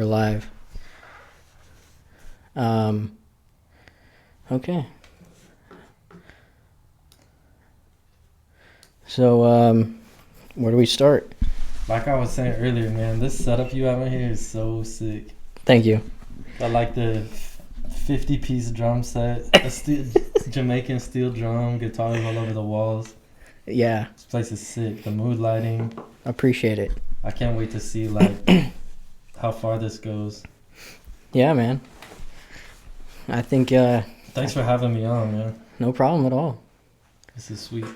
We're live. Okay. So, where do we start? Like I was saying earlier, man, this setup you have in here is so sick. Thank you. I like the 50-piece drum set, Jamaican steel drum, guitars all over the walls. Yeah, This place is sick. The mood lighting. appreciate it. I can't wait to see like how far this goes. Yeah, man. I think, Thanks for having me on, man. no problem at all. This is sweet.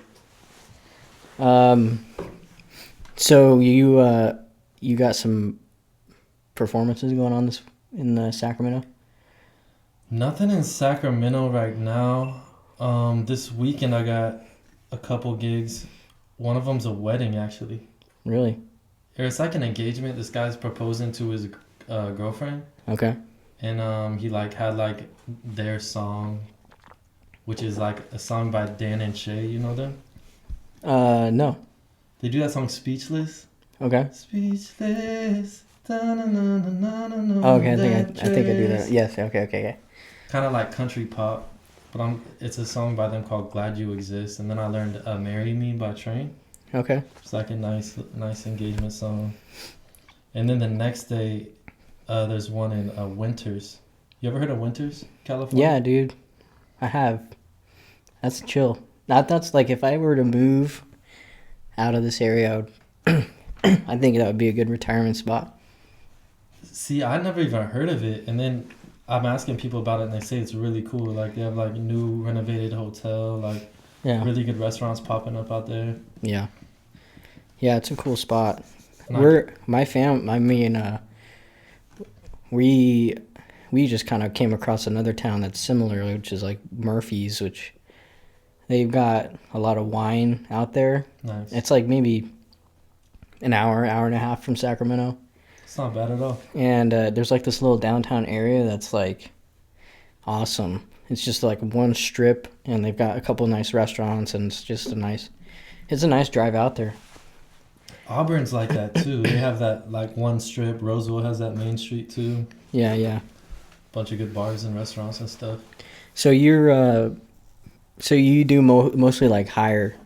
So you got some performances going on in Sacramento? Nothing in Sacramento right now. This weekend I got a couple gigs. One of them's a wedding, actually. Really? It's like an engagement. This guy's proposing to his girlfriend, Okay. and he like had like their song, which is like a song by Dan and Shay. You know them? No. They do that song "Speechless." Okay. Speechless. Okay, I think I do that. Yes. Okay. Kind of like country pop, but it's a song by them called "Glad You Exist." And then I learned "Marry Me" by Train. Okay. It's like a nice engagement song. And then the next day, there's one in Winters. You ever heard of Winters, California? Yeah, dude. I have. That's chill. That's like if I were to move out of this area, I think that would be a good retirement spot. See, I never even heard of it, and then I'm asking people about it, and they say it's really cool. Like they have like new renovated hotel, like Yeah. really good restaurants popping up out there. Yeah. Yeah, it's a cool spot. And We just kind of came across another town that's similar, which is like Murphy's, which they've got a lot of wine out there. Nice. It's like maybe an hour and a half from Sacramento. It's not bad at all. And there's like this little downtown area that's like awesome. It's just like one strip, and they've got a couple nice restaurants, and it's a nice drive out there. Auburn's like that too. They have that like one strip. Roseville has that main street too. Yeah. Bunch of good bars and restaurants and stuff. So you do mostly like hire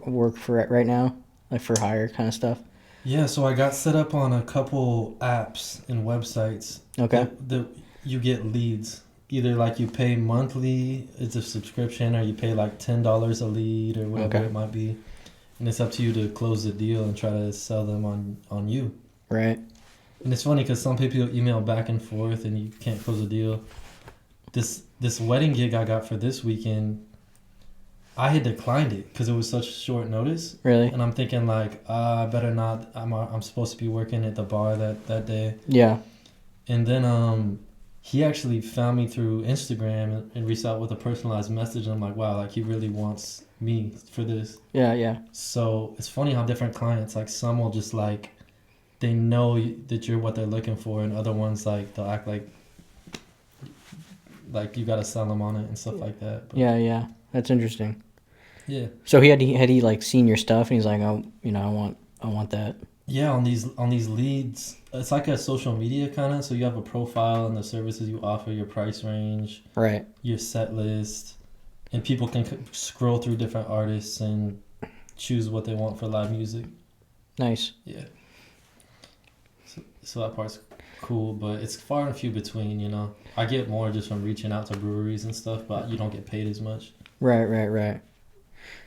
work for it right now, like for hire kind of stuff. Yeah, so I got set up on a couple apps and websites. Okay. You get leads. Either like you pay monthly, it's a subscription, or you pay like $10 a lead or whatever Okay. it might be. And it's up to you to close the deal and try to sell them on you. Right. And it's funny because some people email back and forth and you can't close a deal. This wedding gig I got for this weekend, I had declined it because it was such short notice. Really? And I'm thinking like, I better not. I'm supposed to be working at the bar that day. Yeah. And then he actually found me through Instagram and reached out with a personalized message. And I'm like, wow, like he really wants me for this. Yeah. So it's funny how different clients, like some will just like, they know that you're what they're looking for, and other ones like they'll act like you gotta sell them on it and stuff like that. But Yeah. That's interesting. yeah. So had he like seen your stuff, and he's like, oh, I want that. Yeah, on these leads, it's like a social media kind of. So you have a profile and the services you offer, your price range, Right. your set list, and people can scroll through different artists and choose what they want for live music. Nice. Yeah. So that part's cool, but it's far and few between, you know. I get more just from reaching out to breweries and stuff, but you don't get paid as much. Right.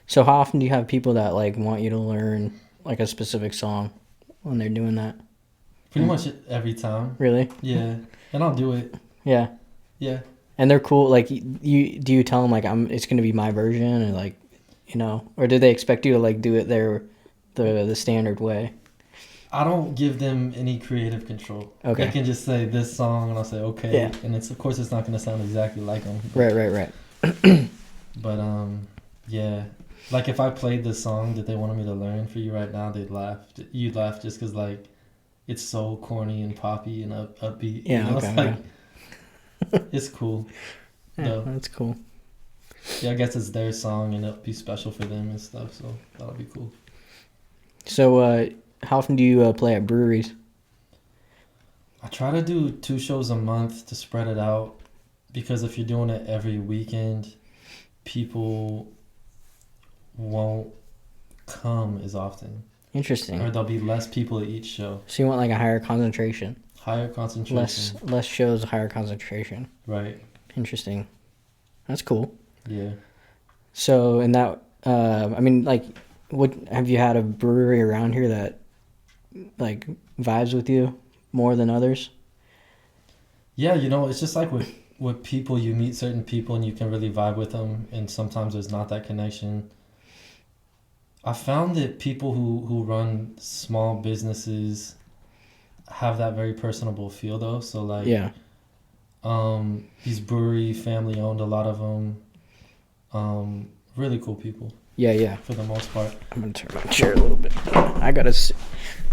So how often do you have people that like want you to learn like a specific song when they're doing that? Pretty much every time. Really? Yeah. And I'll do it. Yeah. Yeah. And they're cool. Like you tell them like it's gonna be my version, or like, or do they expect you to like do it the standard way? I don't give them any creative control. Okay. They can just say this song, and I'll say okay. Yeah. And of course it's not going to sound exactly like them. Right. But yeah. Like if I played the song that they wanted me to learn for you right now, they'd laugh. You'd laugh just because like it's so corny and poppy and upbeat. Yeah. You know? Okay. It's like it's cool. Yeah, No. that's cool. Yeah, I guess it's their song and it'll be special for them and stuff. So that'll be cool. So how often do you play at breweries? I try to do 2 shows a month to spread it out because if you're doing it every weekend, people won't come as often. Interesting. Or there'll be less people at each show. So you want like a higher concentration. Higher concentration. Less shows, higher concentration. Right. Interesting. That's cool. Yeah. So in that, I mean, like, what have you had a brewery around here that like vibes with you more than others? Yeah, it's just like with people, you meet certain people and you can really vibe with them, and sometimes there's not that connection. I found that people who run small businesses have that very personable feel though. So like Yeah. these brewery family owned, a lot of them, really cool people Yeah, yeah. for the most part. I'm gonna turn my chair a little bit. I gotta.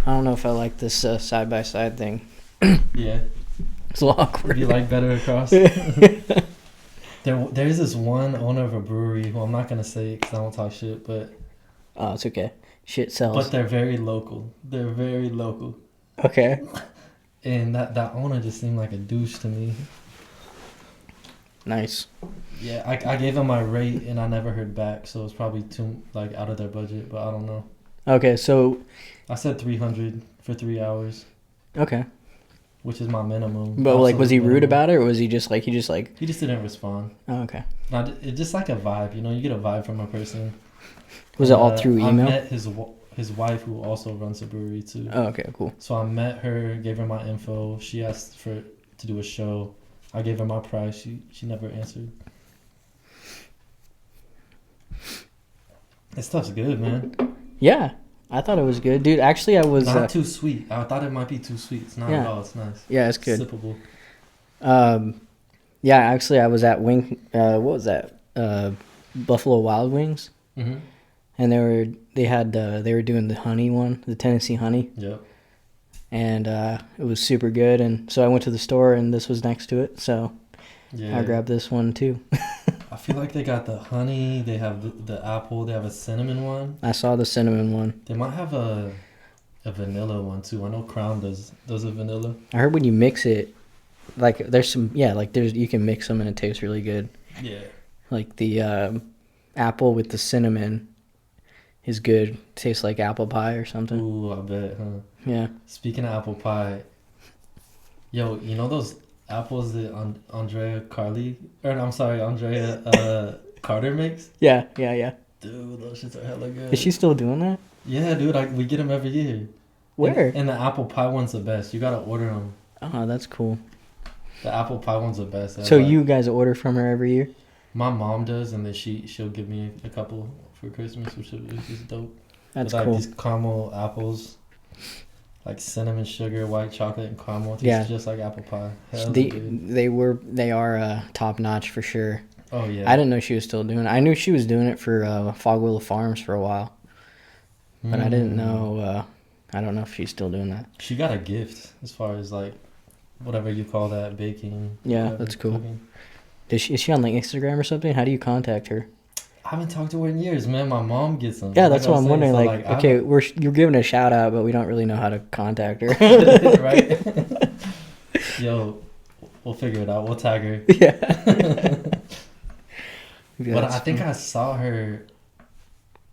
I don't know if I like this side by side thing. Yeah. It's a little awkward. Would you like better across? There's this one owner of a brewery who I'm not gonna say because I don't talk shit, but Oh, it's okay. Shit sells. but they're very local. They're very local, Okay. and that owner just seemed like a douche to me. Nice. Yeah, I gave them my rate and I never heard back, so it's probably too like out of their budget, but I don't know. Okay, so I said 300 for 3 hours, okay. which is my minimum. But like, was he absolute rude minimum. about it, or was he just like He just didn't respond. Oh, okay. It's just like a vibe, you get a vibe from a person. Was it all through I email? met his wife, who also runs a brewery too. Oh, okay, cool. So I met her, gave her my info. She asked to do a show. I gave her my price. She never answered. This stuff's good, man. Yeah, I thought it was good, dude. Actually, I was. Not too sweet. I thought it might be too sweet. It's not Yeah. at all. It's nice. Yeah, it's good. Sippable. Yeah, actually, I was at what was that? Buffalo Wild Wings, Mm-hmm. and they were doing the honey one, the Tennessee honey, Yep. and it was super good. And so I went to the store, and this was next to it, so Yeah. I grabbed this one too. I feel like they got the honey. They have the apple. They have a cinnamon one. I saw the cinnamon one. They might have a vanilla one too. I know Crown does a vanilla. I heard when you mix it, like there's you can mix them and it tastes really good. Yeah. Like the apple with the cinnamon is good. Tastes like apple pie or something. Ooh, I bet, huh? Yeah. Speaking of apple pie, yo, you know those apples that Andrea Carter makes? Yeah. Dude, those shits are hella good. Is she still doing that? Yeah, dude, we get them every year. Where? And the apple pie one's the best. You gotta order them. Oh, that's cool. The apple pie one's the best. So you guys order from her every year? My mom does, and then she'll give me a couple for Christmas, which is dope. That's With, cool. Like these caramel apples, like cinnamon sugar, white chocolate, and caramel. It's Yeah. just like apple pie. Hell, good. They are top notch for sure. Oh yeah. I didn't know she was still doing it. I knew she was doing it for Fog Willow Farms for a while, but I didn't know. I don't know if she's still doing that. She got a gift as far as like whatever you call that, baking. Yeah, whatever, that's cool. cooking. Is she on like Instagram or something? How do you contact her? I haven't talked to her in years, man. My mom gets them. Yeah, that's Like I what I'm was saying, wondering. so, Like, okay, you're giving a shout out, but we don't really know how to contact her. right? Yo, we'll figure it out. We'll tag her. Yeah. But I think I saw her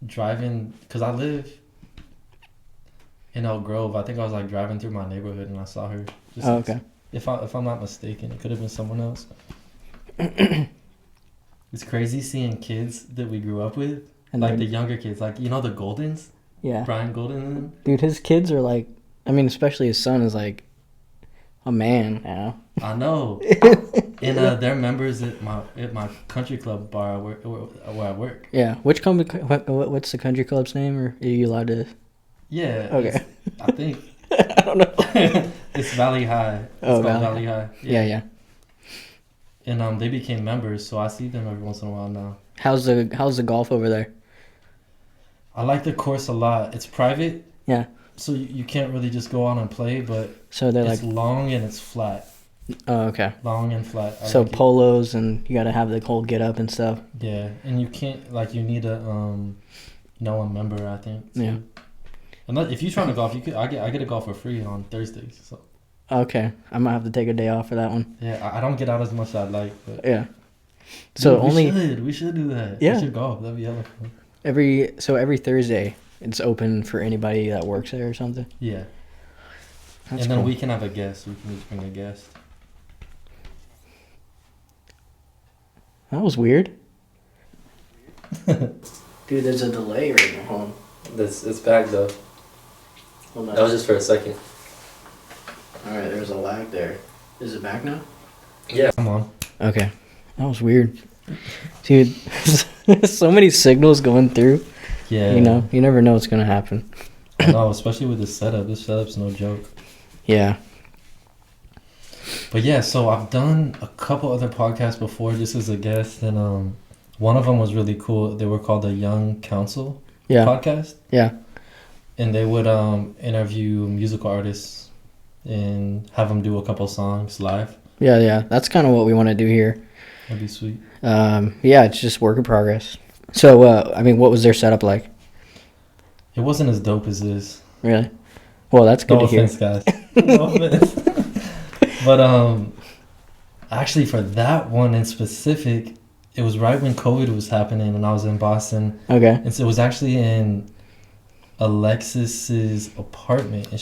driving because I live in Elk Grove. I think I was like driving through my neighborhood and I saw her. Just, Oh, okay. If I'm not mistaken, it could have been someone else. It's crazy seeing kids that we grew up with, And like then- the younger kids, like the Goldens, Yeah. Brian Golden. And them. Dude, his kids are like, I mean, especially his son is like a man now. I know. And they're members at my country club bar where I work. Yeah. What's the country club's name? Or are you allowed to? Yeah. Okay. I think I don't know. it's Valley High. It's Oh, called Valley Valley High. Yeah. And they became members, so I see them every once in a while now. How's the golf over there? I like the course a lot. It's private. Yeah. So you can't really just go on and play, but So they're it's like, long and it's flat. oh, okay. Long and flat. I So like it. polos and you got to have the whole get up and stuff. Yeah, and you can't you need a a member, I think. Too. Yeah. And if you're trying to golf, I get a golf for free on Thursdays. So Okay, I might have to take a day off for that one. Yeah, I don't get out as much as I'd like, but Yeah. So dude, only we should do that. Yeah. We should go. That'd be hella fun. every Thursday it's open for anybody that works there or something. Yeah, That's and then cool. we can have a guest. We can just bring a guest. That was weird. Dude, there's a delay right now. It's back though. Hold on. That was just for a second. All right, there's a lag there. Is it back now? Yeah. Come on. Okay. That was weird. Dude, so many signals going through. Yeah. You know, you never know what's going to happen. No, especially with this setup. This setup's no joke. Yeah. But yeah, so I've done a couple other podcasts before just as a guest, and one of them was really cool. They were called the Young Council podcast. Yeah. And they would interview musical artists and have them do a couple songs live. Yeah. That's kind of what we want to do here. That'd be sweet. Yeah, it's just work in progress. So, I mean, what was their setup like? It wasn't as dope as this. Really? Well, that's good No to hear. offense, guys. No offense. But actually, for that one in specific, it was right when COVID was happening, and I was in Boston. Okay. And so it was actually in Alexis's apartment, and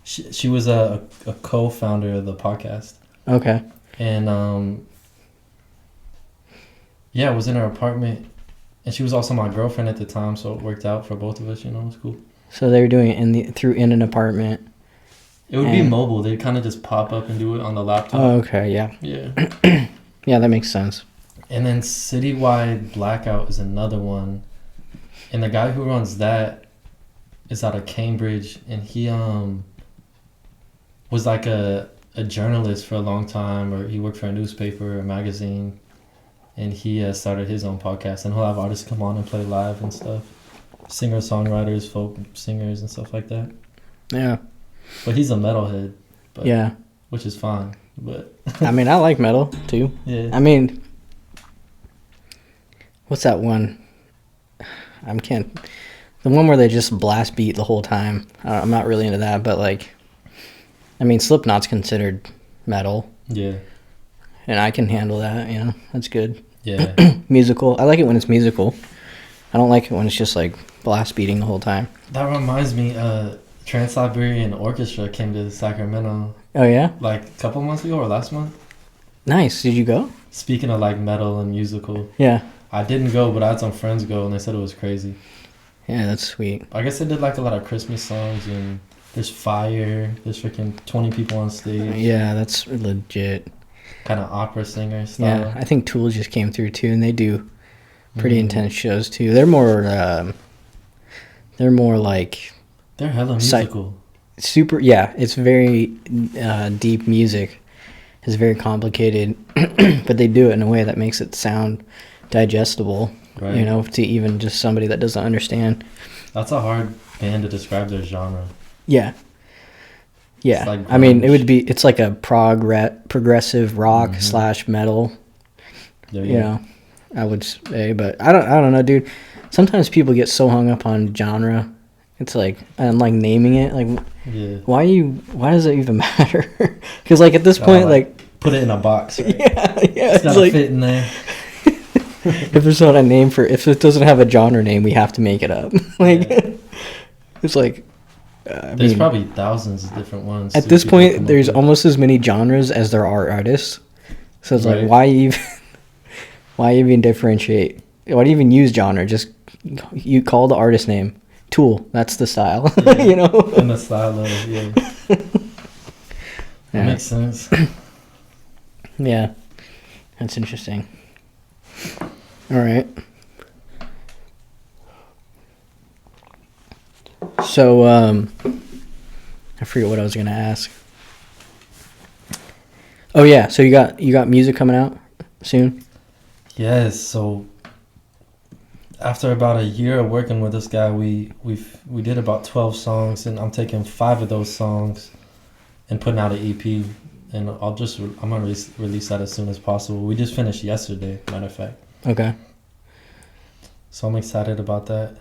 she was a co-founder of the podcast. Okay. And yeah, it was in her apartment, and she was also my girlfriend at the time, so it worked out for both of us. You know, it was cool. So they were doing it in an apartment. It would be mobile. They'd kind of just pop up and do it on the laptop. Oh, okay. Yeah. Yeah. Yeah, that makes sense. And then Citywide Blackout is another one, and the guy who runs that is out of Cambridge, and he was like a journalist for a long time, or he worked for a newspaper or a magazine, and he started his own podcast, and he'll have artists come on and play live and stuff, singer-songwriters, folk singers and stuff like that. Yeah. But he's a metalhead. But, Yeah. Which is fine, but I mean, I like metal too. yeah. I mean, what's that one? The one where they just blast beat the whole time. I'm not really into that, but like, I mean, Slipknot's considered metal, Yeah. and I can handle that. You know, that's good. Yeah. Musical. I like it when it's musical. I don't like it when it's just like blast beating the whole time. That reminds me, Trans-Siberian Orchestra came to Sacramento Oh yeah, like a couple months ago or last month. nice. Did you go? Speaking of like metal and musical, Yeah. I didn't go, but I had some friends go, and they said it was crazy. Yeah, that's sweet. I guess they did like a lot of Christmas songs, and there's fire. There's freaking 20 people on stage. Yeah, that's legit. Kind of opera singer style. Yeah, I think Tool just came through too, and they do pretty Mhm. intense shows too. They're more like They're hella Psy- musical. super. Yeah, it's very deep music. It's very complicated, but they do it in a way that makes it sound digestible. Right. You know, to even just somebody that doesn't understand. That's a hard band to describe their genre. Yeah. Yeah, It's like I mean, grunge. it's like a progressive rock Mhm. / metal. There You know, I would say, but I don't know, dude. Sometimes people get so hung up on genre. It's like, and like naming it, like, Yeah. why does it even matter? Because like at this Gotta, point, like, put it in a box, right? yeah, It's it's gotta like fit in there. if there's not a name if it doesn't have a genre name, we have to make it up. Like, Yeah. it's like, I There's mean, probably thousands of different ones. at too, this people come point, up there's with. almost as many genres as there are artists. So it's like, Right. why even differentiate? Why do you even use genre? Just you call the artist name Tool. That's the style. Yeah. You know. in the style of That Yeah. makes sense. Yeah, that's interesting. All right. So, I forget what I was gonna ask. Oh yeah, so you got music coming out soon? Yes. So after about a year of working with this guy, we did about 12 songs, and I'm taking 5 of those songs and putting out an EP, and I'm gonna release that as soon as possible. We just finished yesterday, matter of fact. Okay. So I'm excited about that.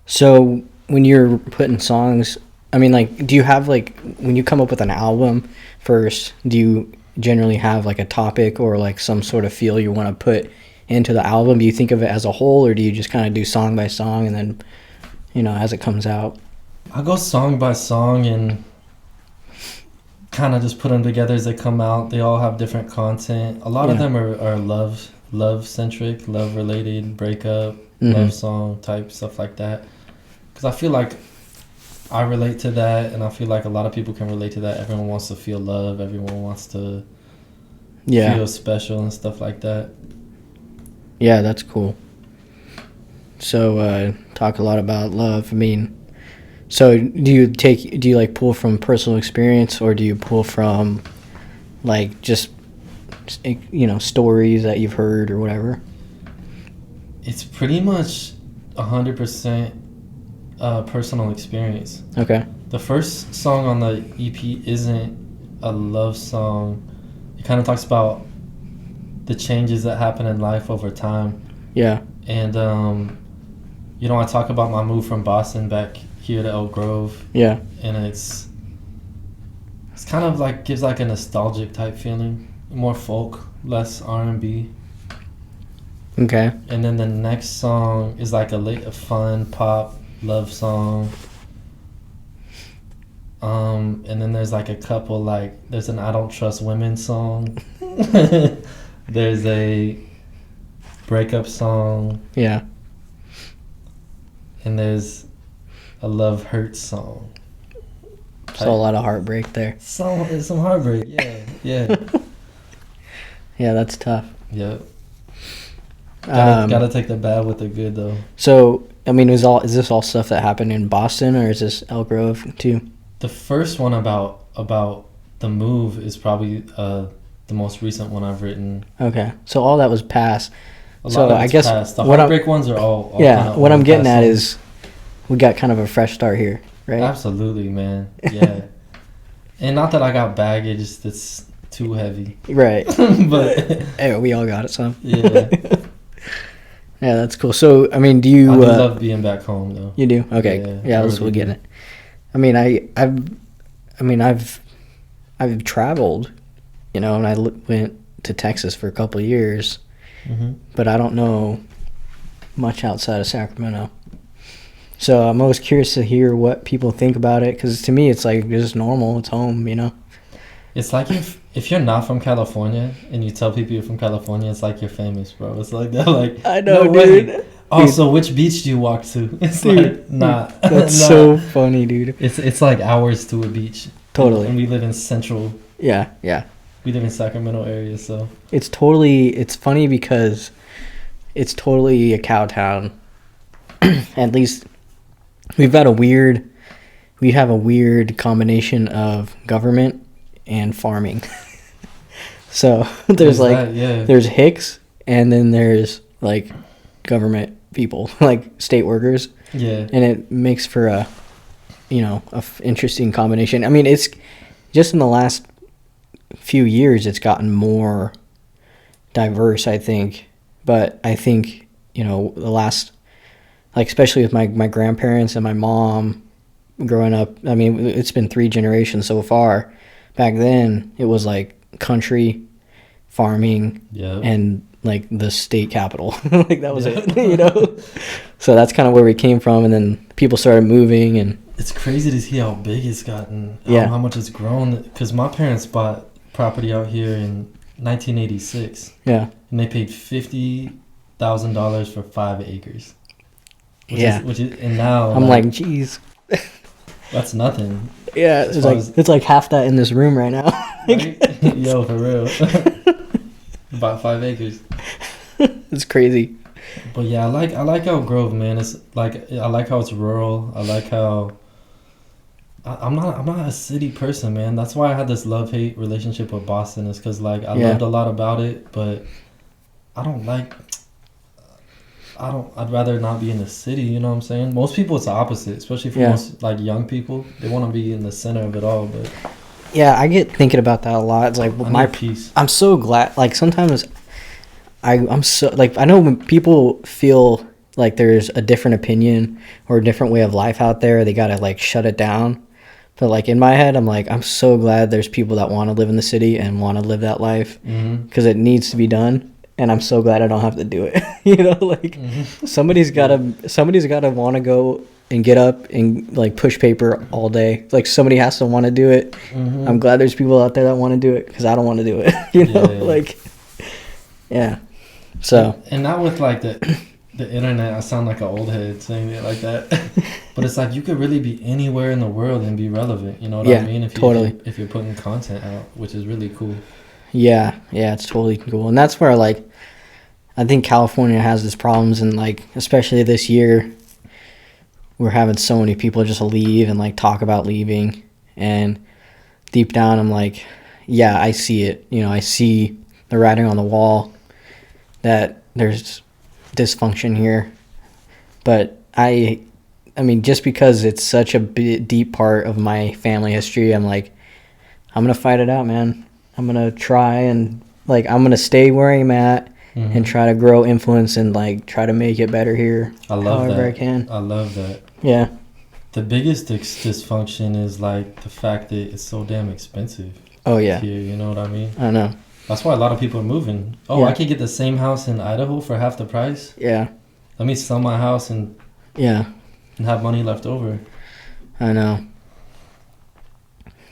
So when you're putting songs I mean, like, do you have like when you come up with an album first? Do you generally have like a topic or like some sort of feel you want to put into the album? Do you think of it as a whole, or do you just kind of do song by song and then as it comes out? I go song by song and kind of just put them together as they come out. They all have different content. A lot of Yeah. them are love centric, love related, breakup, Mm-hmm. love song type stuff like that. Because I feel like I relate to that, and I feel like a lot of people can relate to that. Everyone wants to feel love. Everyone wants to Yeah. feel special and stuff like that. Yeah, that's cool. So, talk a lot about love. I mean, so do you like pull from personal experience, or do you pull from like just stories that you've heard or whatever? It's pretty much 100% personal experience. Okay. The first song on the EP isn't a love song. It kind of talks about the changes that happen in life over time. Yeah. And, I talk about my move from Boston back here to Elk Grove. Yeah. And it's kind of like, gives like a nostalgic type feeling. More folk, less R&B. Okay. And then the next song is like a fun pop love song. And then there's like a couple, like there's an I Don't Trust Women song. There's a breakup song, Yeah. and there's a love hurt song. So a lot of heartbreak there. Some heartbreak, yeah. Yeah, that's tough. Yep. Gotta Um, take the bad with the good though. so I mean, is this all stuff that happened in Boston, or is this Elk Grove too? The first one about the move is probably the most recent one I've written. Okay, so all that was past. A So lot of I it's guess past. The what I'm- heartbreak ones are all Yeah, kinda what I'm old getting past at songs. is we got kind of a fresh start here, right? Absolutely, man. Yeah. And not that I got baggage that's too heavy. Right. But Hey, we all got it, son. yeah. Yeah, that's cool. So, I mean, do you? I do love being back home though. You do? Okay. Yeah, Yeah, I that's what really we're getting do. it. I mean, I've traveled, and I went to Texas for a couple of years, Mm-hmm. but I don't know much outside of Sacramento. So I'm always curious to hear what people think about it, because to me, it's like it's just normal. It's home, It's like if you're not from California and you tell people you're from California, it's like you're famous, bro. It's like that. Like I know, no way. dude. Oh, Dude. so which beach do you walk to? It's Dude, like not. That's nah. so funny, dude. It's like hours to a beach. Totally. And we live in central. Yeah, yeah. We live in Sacramento area, so It's funny because it's totally a cow town. At least we have a weird combination of government and farming. So there's like yeah. there's Hicks, and then there's like government people, like state workers, Yeah. and it makes for a interesting combination. I mean, it's just in the last few years it's gotten more diverse, I think. But I think the last, like, especially with my grandparents and my mom growing up, I mean, it's been 3 generations so far. Back then it was like country, farming, Yeah. and like the state capital. Like that was it. So that's kind of where we came from, and then people started moving, and It's crazy to see how big it's gotten. Yeah. How much it's grown. Because my parents bought property out here in 1986, yeah. and they paid $50,000 for 5 acres. Yeah. And now I'm like, geez. that's nothing. Yeah, As it's far like as- it's like half that in this room right now. Right? Yo, for real. About 5 acres. It's crazy. But yeah, I like Elk Grove, man. It's like I like how it's rural. I like how I'm not a city person, man. That's why I had this love-hate relationship with Boston, is because like I Yeah. loved a lot about it, but I'd rather not be in the city, you know what I'm saying? Most people it's the opposite, especially for Yeah. most like young people. They want to be in the center of it all, but Yeah, I get thinking about that a lot. It's like I my need peace. I'm so glad. Like sometimes I'm so like I know when people feel like there's a different opinion or a different way of life out there, they gotta like shut it down. But like in my head, I'm like, I'm so glad there's people that want to live in the city and want to live that life because it needs to be done. And I'm so glad I don't have to do it. You know, like somebody's gotta want to go and get up and like push paper all day. Like somebody has to want to do it. I'm glad there's people out there that want to do it because I don't want to do it. You know, like yeah. So and not with like the internet. I sound like an old head saying it like that, but it's like you could really be anywhere in the world and be relevant. You know what I mean? If you're putting content out, which is really cool. Yeah, it's totally cool, and that's where like I think California has its problems, and like especially this year, we're having so many people just leave and like talk about leaving, and deep down I'm like, yeah, I see it. You know, I see the writing on the wall that there's dysfunction here, but I mean, just because it's such a deep part of my family history, I'm like, I'm gonna fight it out, man. I'm gonna try and like I'm gonna stay where I'm at and try to grow influence and like try to make it better here. I love however that. I can. I love that. Yeah. The biggest dysfunction is like the fact that it's so damn expensive. Oh yeah. Here, you know what I mean? I know. That's why a lot of people are moving. Oh, yeah. I could get the same house in Idaho for half the price. Yeah. Let me sell my house and have money left over. I know.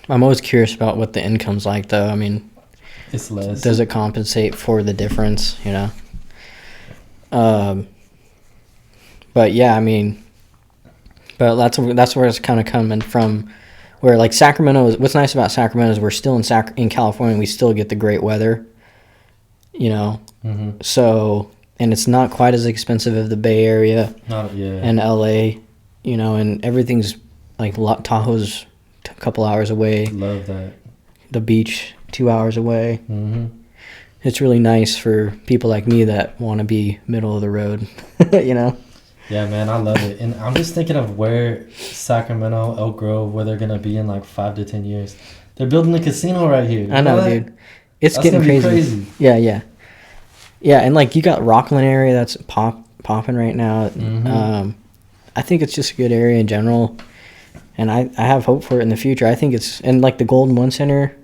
I'm always curious about what the income's like, though. I mean, it's less. Does it compensate for the difference? You know. But yeah, I mean, but that's where it's kind of coming from. Where like Sacramento is. What's nice about Sacramento is we're still in California. We still get the great weather. You know. So and it's not quite as expensive as the Bay Area. And LA. You know, and everything's like Tahoe's a couple hours away. Love that. The beach 2 hours away. It's really nice for people like me that want to be middle of the road. You know. Yeah, man, I love it. And I'm just thinking of where Sacramento, Elk Grove, where they're gonna be in like 5 to 10 years. They're building a casino right here. I know, dude. That's getting crazy. Yeah. And like you got Rockland area that's popping right now. I think it's just a good area in general, and I have hope for it in the future. I think it's and like the Golden One Center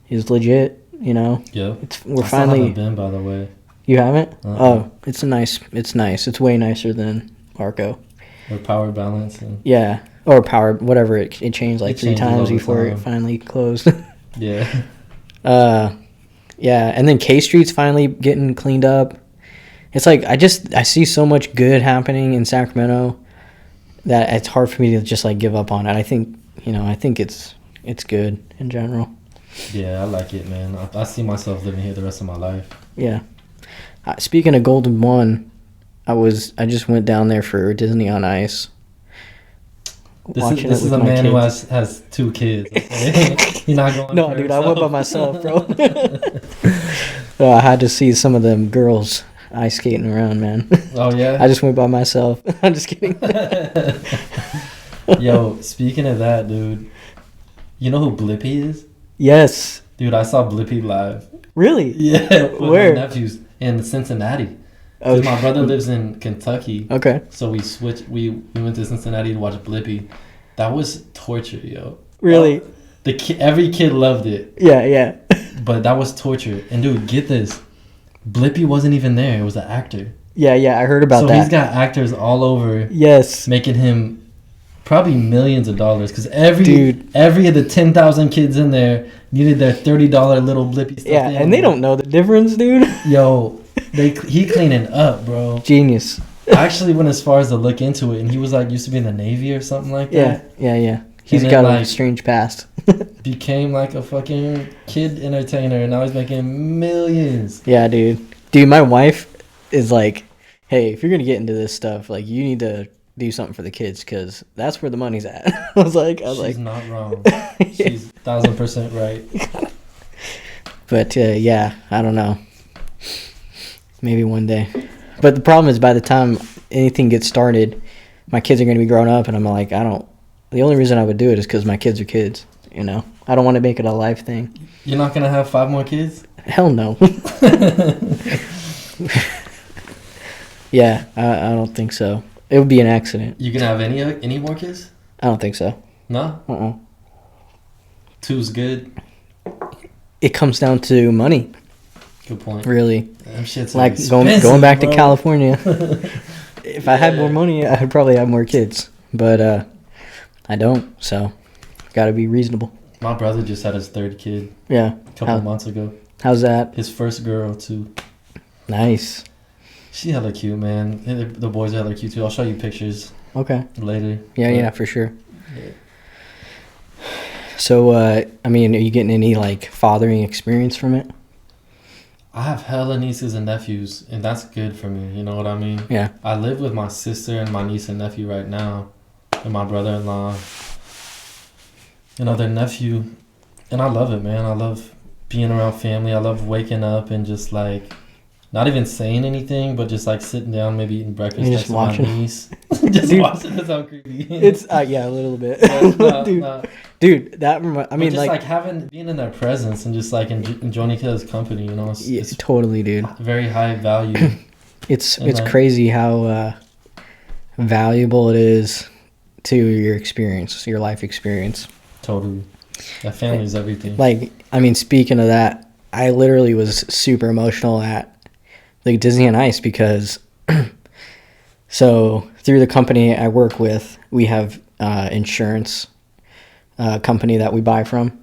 is legit. You know. Yeah. We're finally. I haven't been, by the way. You haven't? Oh, it's nice. It's nice. It's way nicer than Arco. Or Power Balance. Yeah. Or Power, whatever. It changed like 3 times before it finally closed. Yeah. Yeah. And then K Street's finally getting cleaned up. It's like, I see so much good happening in Sacramento that it's hard for me to just like give up on it. I think it's good in general. Yeah, I like it, man. I see myself living here the rest of my life. Yeah. Speaking of Golden One, I just went down there for Disney on Ice. This is a man who has 2 kids. Okay? You're not going. No, dude, himself. I went by myself, bro. I had to see some of them girls ice skating around, man. Oh yeah. I just went by myself. I'm just kidding. Yo, speaking of that, dude, you know who Blippi is? Yes. Dude, I saw Blippi live. Really? Yeah. With Where? my nephews in Cincinnati. Oh, my brother lives in Kentucky. Okay. So we switched. We went to Cincinnati to watch Blippi. That was torture, yo. Really? Every kid loved it. Yeah. But that was torture. And dude, get this. Blippi wasn't even there. It was an actor. Yeah, I heard about that. So he's got actors all over. Yes. Making him probably millions of dollars because every of the 10,000 kids in there needed their $30 little Blippi stuff. Yeah, and they don't know the difference, dude. Yo, he cleaning up, bro. Genius. I actually went as far as to look into it, and he was like used to be in the Navy or something like that. Yeah. He's got a strange past. Became like a fucking kid entertainer, and now he's making millions. Yeah, dude. Dude, my wife is like, hey, if you're gonna get into this stuff, like you need to do something for the kids because that's where the money's at. I was like, she's not wrong. She's 1,000% right. But yeah, I don't know. Maybe one day. But the problem is, by the time anything gets started, my kids are going to be grown up, and I'm like, the only reason I would do it is because my kids are kids. You know, I don't want to make it a life thing. You're not gonna have 5 more kids? Hell no. Yeah, I don't think so. It would be an accident. You gonna have any more kids? I don't think so. No? Two's good. It comes down to money, Good point. really. Them shit's Like expensive, going back to bro. California. If I had Yeah. more money, I'd probably have more kids. But I don't, so got to be reasonable. My brother just had his third kid Yeah. a couple months ago. How's that? His first girl too. Nice. She hella cute, man. And the boys are hella cute too. I'll show you pictures Okay. later. Yeah, But, for sure. yeah. So, I mean, are you getting any like fathering experience from it? I have hella nieces and nephews, and that's good for me. You know what I mean? Yeah. I live with my sister and my niece and nephew right now, and my brother-in-law, and other nephew, and I love it, man. I love being around family. I love waking up and just like not even saying anything, but just like sitting down, maybe eating breakfast You're next just to watching. my niece. Just Dude. watching. That sounds creepy. It's yeah, a little bit. But, nah, dude, nah. dude, that I But mean, just like having being in their presence and just like enjoying each other's company, you know, yeah, it's totally, dude. very high value. It's And then- crazy how valuable it is to your experience, your life experience. Totally. That family is everything. Like, I mean, speaking of that, I literally was super emotional at like Disney on Ice because so through the company I work with, we have insurance company that we buy from,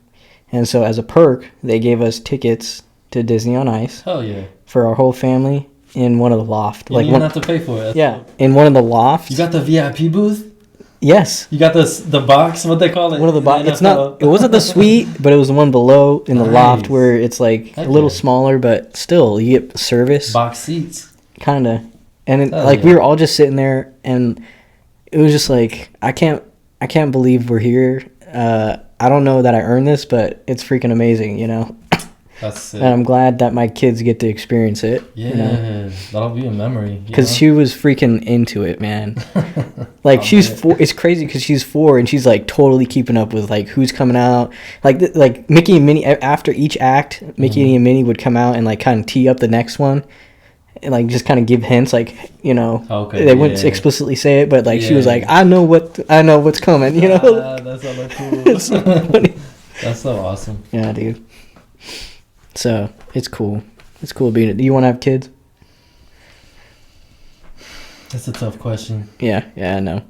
and so as a perk, they gave us tickets to Disney on Ice Hell yeah. for our whole family in one of the loft. You Like don't one, even have to pay for it. That's yeah, dope. in one of the lofts. You got the VIP booth? Yes. You got the box? What they call it? One of the In it's not. It wasn't the suite, but it was the one below in the loft Nice. where it's like Heck a little yeah. smaller, but still you get service, box seats. kind of. And it, Hell like yeah. we were all just sitting there, and it was just like I can't believe we're here. I don't know that I earned this, but it's freaking amazing, you know. That's sick. And I'm glad that my kids get to experience it. Yeah, You know? that'll be a memory. Because she was freaking into it, man. Like I'll she's bet. 4. It's crazy because she's 4 and she's like totally keeping up with like who's coming out. Like Mickey and Minnie after each act, Mickey Mhm. and Minnie would come out and like kind of tee up the next one, and like just kind of give hints. Like you know, Okay, they wouldn't yeah. explicitly say it, but like she was Yeah. like, I know what's coming. You know, That's hella cool. it's so funny. That's so awesome. Yeah, dude. So it's cool. It's cool being. Do you want to have kids? That's a tough question. Yeah, I know.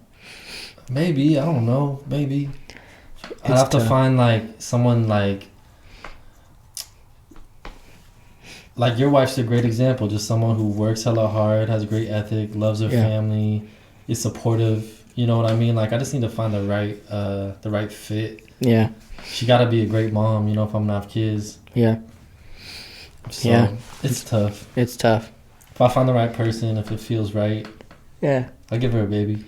Maybe, I don't know. Maybe. I'd It's have to tough. find like someone like your wife's a great example. Just someone who works hella hard, has great ethic, loves her Yeah. family, is supportive. You know what I mean? Like I just need to find the right fit. Yeah, She got to be a great mom. You know, if I'm gonna have kids. yeah. So Yeah. it's tough. It's tough. If I find the right person, if it feels right, Yeah. I'll give her a baby.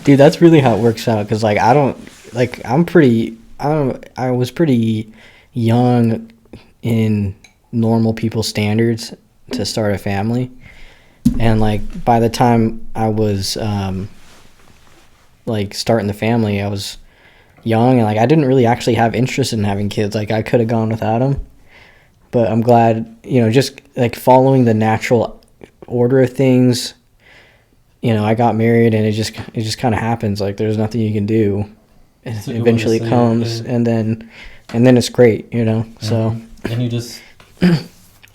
Dude, that's really how it works out. Cause like I don't like I was pretty young in normal people standards to start a family, and like by the time I was like starting the family, I was young and like I didn't really actually have interest in having kids. Like I could have gone without them, but I'm glad, you know, just like following the natural order of things. You know, I got married and it just kind of happens. Like there's nothing you can do. That's a It good way to eventually say it, comes, yeah. and then it's great, you know. So And you just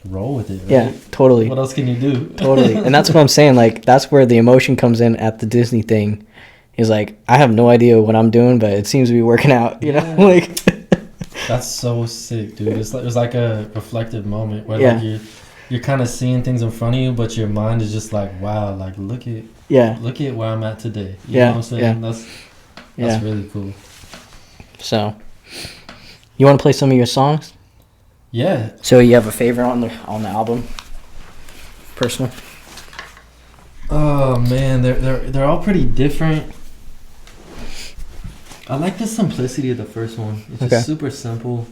roll with it. Right? yeah, totally, What else can you do? totally. And that's what I'm saying. Like that's where the emotion comes in at the Disney thing. Is like I have no idea what I'm doing, but it seems to be working out. You know, Yeah. like That's so sick, dude. It was like a reflective moment where Yeah. like you're kind of seeing things in front of you, but your mind is just like, wow, like look at where I'm at today. You know what I'm saying? Yeah. That's yeah. really cool. So, you want to play some of your songs? Yeah. So you have a favorite on the album? Personal. Oh man, they're all pretty different. I like the simplicity of the first one. It's Okay. just super simple.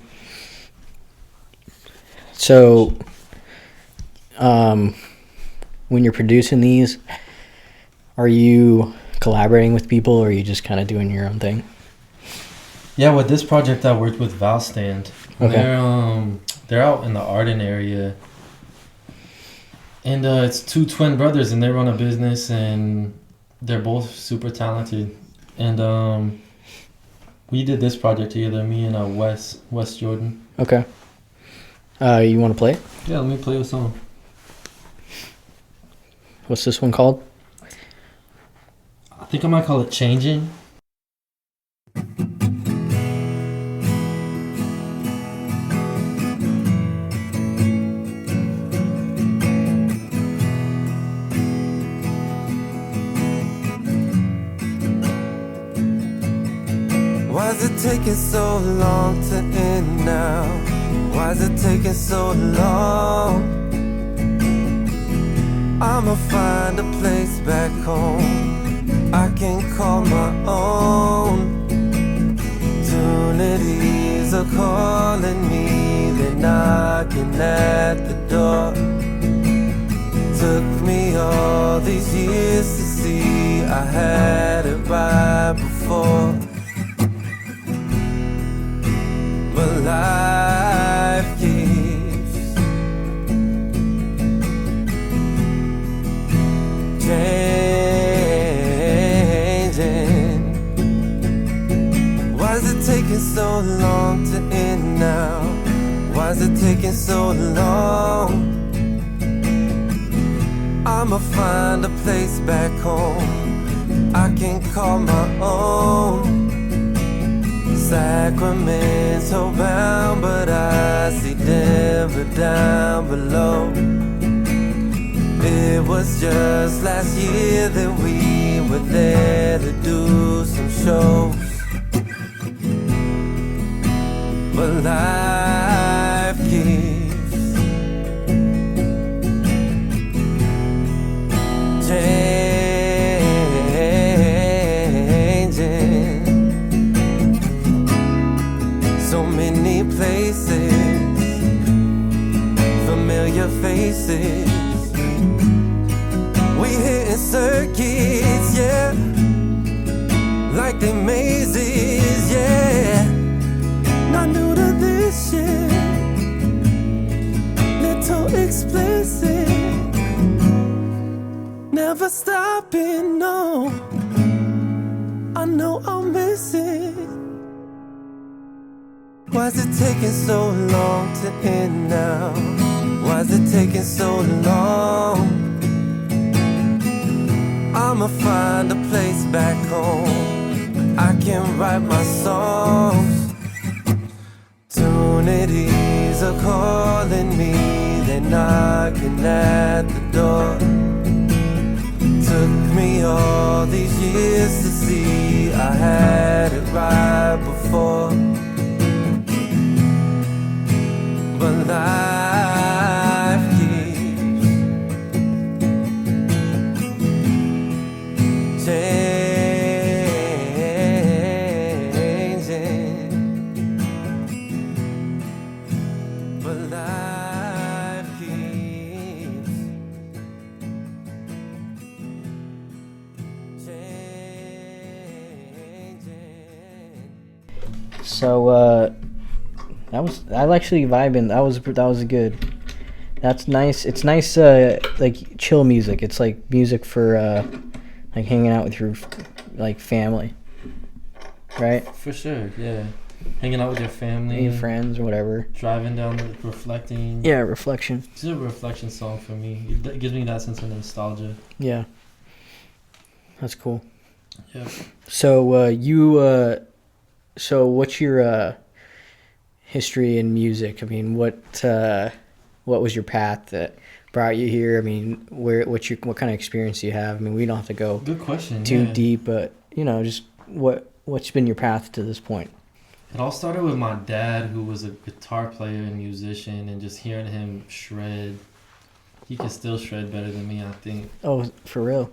So, when you're producing these, are you collaborating with people, or are you just kind of doing your own thing? Yeah, with this project I worked with Valstand. Okay. They're out in the Arden area. And it's two twin brothers and they run a business and they're both super talented. And We did this project together, me and Wes Jordan. Okay. You want to play it? Yeah, let me play a song. What's this one called? I think I might call it Changing. Why's it taking so long to end now? Why's it taking so long? I'ma find a place back home I can call my own. Opportunities are calling me, they're knocking at the door. Took me all these years to see I had it right before. But life keeps changing. Why is it taking so long to end now? Why is it taking so long? I'ma find a place back home I can call my own. Sacramento bound, but I see Denver down below. It was just last year that we were there to do some shows. But life keeps changing. So many places, familiar faces. We hitting circuits, yeah, like they mazes, yeah. Not new to this shit, little explicit. Never stopping, no. I know I'll miss it. Why's it taking so long to end now? Why's it taking so long? I'ma find a place back home I can write my songs. Opportunities are calling me, they're knocking at the door. Took me all these years to see I had it right before. But life keeps changing. But life keeps changing. So, I actually vibing. That was good. That's nice. It's nice, like chill music. It's like music for like hanging out with your like family, right? For sure, yeah. Hanging out with your family, Your friends or whatever. driving down, reflecting. Yeah, reflection. It's a reflection song for me. It gives me that sense of nostalgia. Yeah, that's cool. Yeah. So so what's your history in music? I mean, what was your path that brought you here? I mean, what kind of experience do you have? I mean, we don't have to go Good question. too yeah. deep, but just what's been your path to this point? It all started with my dad, who was a guitar player and musician, and just hearing him shred. He can still shred better than me, I think. Oh, for real?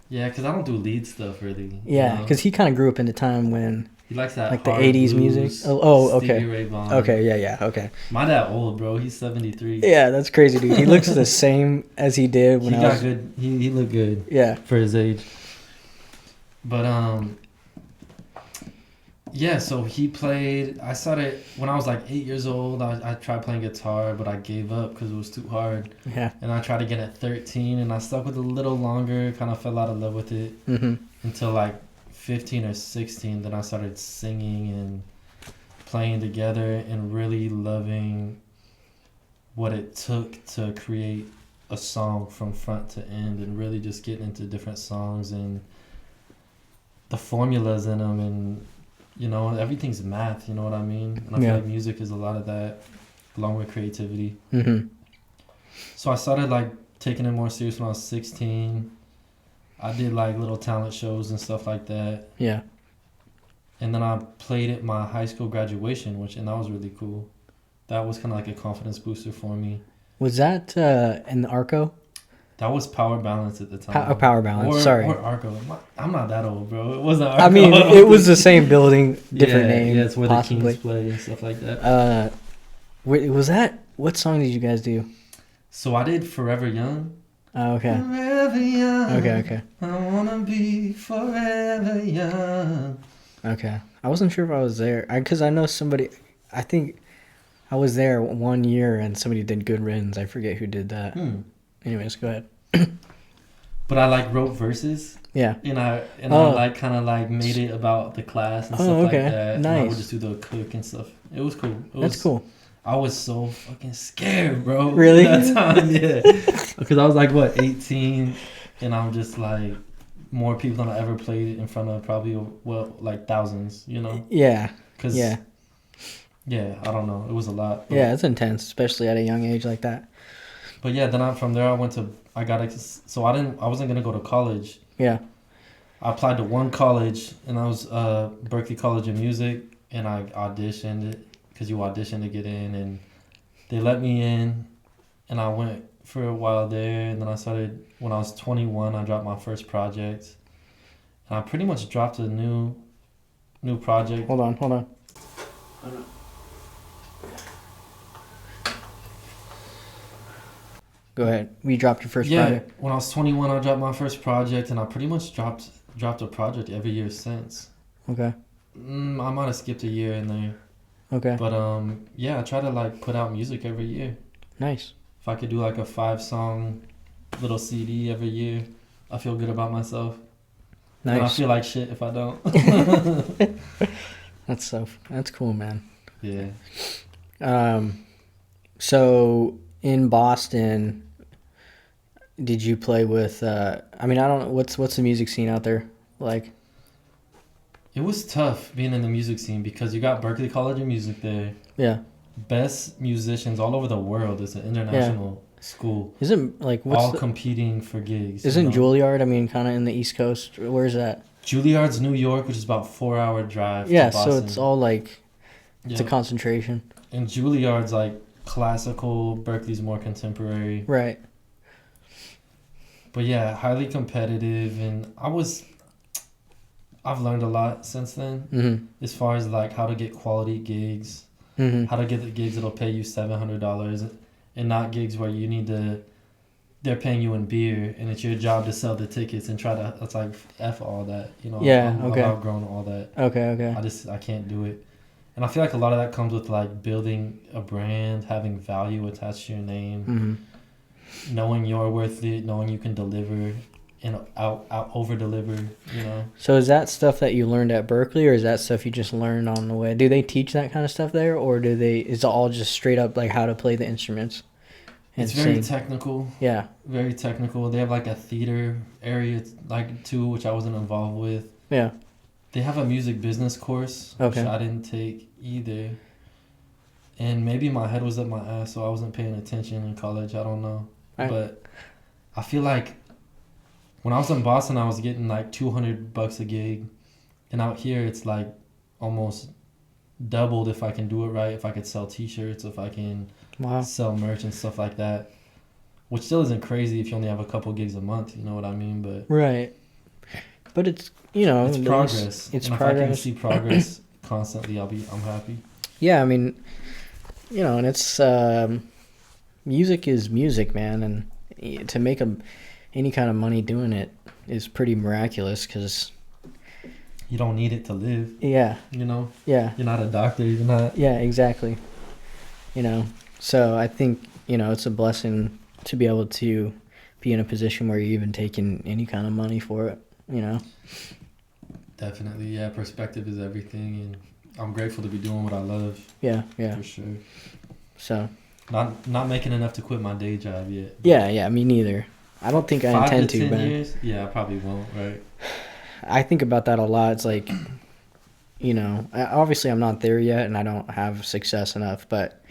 Yeah, because I don't do lead stuff really. Yeah, because he kind of grew up in a time when he likes that like the hard 80s blues, music. Oh, okay. Stevie Ray Vaughan. Okay, yeah, okay. My dad old, bro. He's 73. Yeah, that's crazy, dude. He looks the same as he did when He I got was. good. He looked good Yeah. for his age. But yeah. So he played. I started when I was like 8 years old. I tried playing guitar, but I gave up because it was too hard. Yeah. And I tried again at 13, and I stuck with it a little longer. Kind of fell out of love with it Mm-hmm. until like 15 or 16, then I started singing and playing together and really loving what it took to create a song from front to end, and really just getting into different songs and the formulas in them, and everything's math, you know what I mean? And I feel like music is a lot of that, along with creativity. Mm-hmm. So I started like taking it more serious when I was 16. I did like little talent shows and stuff like that. Yeah. And then I played at my high school graduation, and that was really cool. That was kind of like a confidence booster for me. Was that in the Arco? That was Power Balance at the time. Power Balance, sorry. Or Arco. I'm not that old, bro. It wasn't Arco. I mean, it was the same building, different name. Yeah, it's where possibly. the Kings play and stuff like that. Was that... What song did you guys do? So I did Forever Young. Oh, okay. Forever young. Okay. I wanna be forever young. Okay. I wasn't sure if I was there. Because I know somebody... I think I was there one year and somebody did Good Riddance. I forget who did that. Anyways, go ahead. But I like wrote verses. Yeah. And I like kind of like made it about the class and stuff like that. Nice. And I would just do the cook and stuff. It was cool. That's cool. I was so fucking scared, bro. Really? That time, yeah. Because I was like, 18? And I'm just like, more people than I ever played in front of, probably, like thousands, Yeah. Cause, yeah, I don't know. It was a lot. Yeah, it's intense, especially at a young age like that. But yeah, then from there I wasn't going to go to college. Yeah. I applied to one college, and that was Berklee College of Music, and I auditioned it, because you audition to get in, and they let me in, and I went for a while there, and then I started, when I was 21, I dropped my first project, and I pretty much dropped a new project. Hold on. Go ahead. We dropped your first project. When I was 21, I dropped my first project, and I pretty much dropped a project every year since. Okay. I might have skipped a year in there. Okay. But I try to like put out music every year. Nice. If I could do like a 5-song little CD every year, I feel good about myself. Nice. And I feel like shit if I don't. That's cool, man. Yeah. So in Boston, did you play with? I don't know what's the music scene out there like. It was tough being in the music scene because you got Berklee College of Music there. Yeah. Best musicians all over the world. It's an international school. Isn't like competing for gigs. Isn't Juilliard? Kind of in the East Coast. Where's that? Juilliard's New York, which is about 4-hour drive. Yeah, to Boston. so it's all like it's a concentration. And Juilliard's like classical. Berklee's more contemporary. Right. But yeah, highly competitive, and I've learned a lot since then, as far as like how to get quality gigs, how to get the gigs that'll pay you $700, and not gigs where they're paying you in beer and it's your job to sell the tickets and it's like F all that, Yeah, I've outgrown all that. Okay. I can't do it. And I feel like a lot of that comes with like building a brand, having value attached to your name, knowing you're worth it, knowing you can deliver and out over deliver, So is that stuff that you learned at Berklee, or is that stuff you just learned on the way? Do they teach that kind of stuff there, or is it all just straight up like how to play the instruments? It's very technical. Yeah. Very technical. They have like a theater area like too, which I wasn't involved with. Yeah. They have a music business course, which I didn't take either. And maybe my head was up my ass, so I wasn't paying attention in college. I don't know. Right. But I feel like when I was in Boston, I was getting like $200 a gig. And out here, it's like almost doubled if I can do it right, if I could sell T-shirts, if I can sell merch and stuff like that. Which still isn't crazy if you only have a couple gigs a month, you know what I mean? But right. But it's, it's progress. It's and progress. If I can see progress constantly, I'm happy. Yeah, and it's music is music, man, and to make any kind of money doing it is pretty miraculous because you don't need it to live. Yeah. Yeah. You're not a doctor. You're not. Yeah, exactly. So I think, it's a blessing to be able to be in a position where you're even taking any kind of money for it, Definitely, yeah. Perspective is everything, and I'm grateful to be doing what I love. Yeah. For sure. So. Not making enough to quit my day job yet. Yeah. Me neither. I don't think I 5 intend to to, 10 but years? Yeah, I probably won't, right? I think about that a lot. It's like, obviously I'm not there yet, and I don't have success enough, but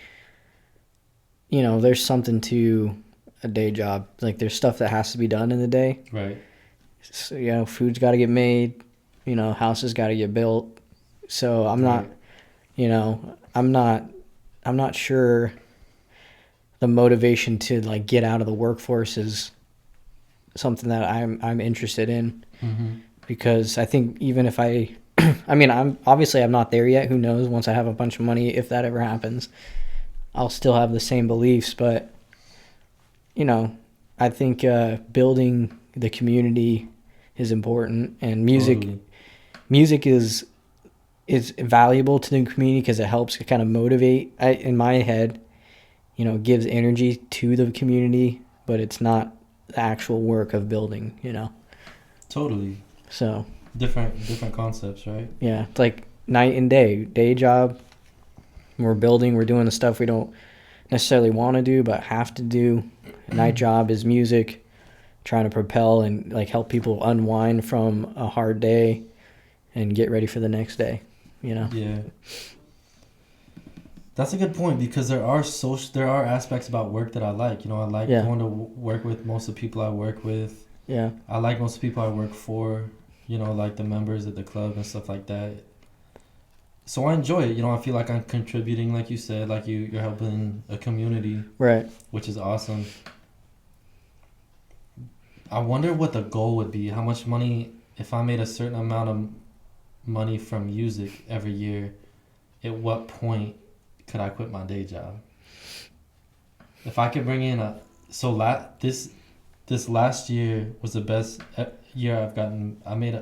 there's something to a day job. Like there's stuff that has to be done in the day. Right. So, food's got to get made, houses got to get built. So I'm not, I'm not sure the motivation to like get out of the workforce is something that I'm interested in, because I think even if I'm not there yet. Who knows? Once I have a bunch of money, if that ever happens, I'll still have the same beliefs. But, I think building the community is important, and music is valuable to the community because it helps kind of motivate. In my head, it gives energy to the community, but it's not the actual work of building. Totally. So different concepts, right? yeah, it's like night and day job. We're building, we're doing the stuff we don't necessarily want to do but have to do. Night job is music, trying to propel and like help people unwind from a hard day and get ready for the next day. Yeah. That's a good point, because there are aspects about work that I like. I like going to work with most of the people I work with. Yeah. I like most of the people I work for, like the members at the club and stuff like that. So I enjoy it. I feel like I'm contributing, like you said, like you're helping a community. Right. Which is awesome. I wonder what the goal would be. How much money, if I made a certain amount of money from music every year, at what point could I quit my day job? If I could bring in this last year was the best year I've gotten. I made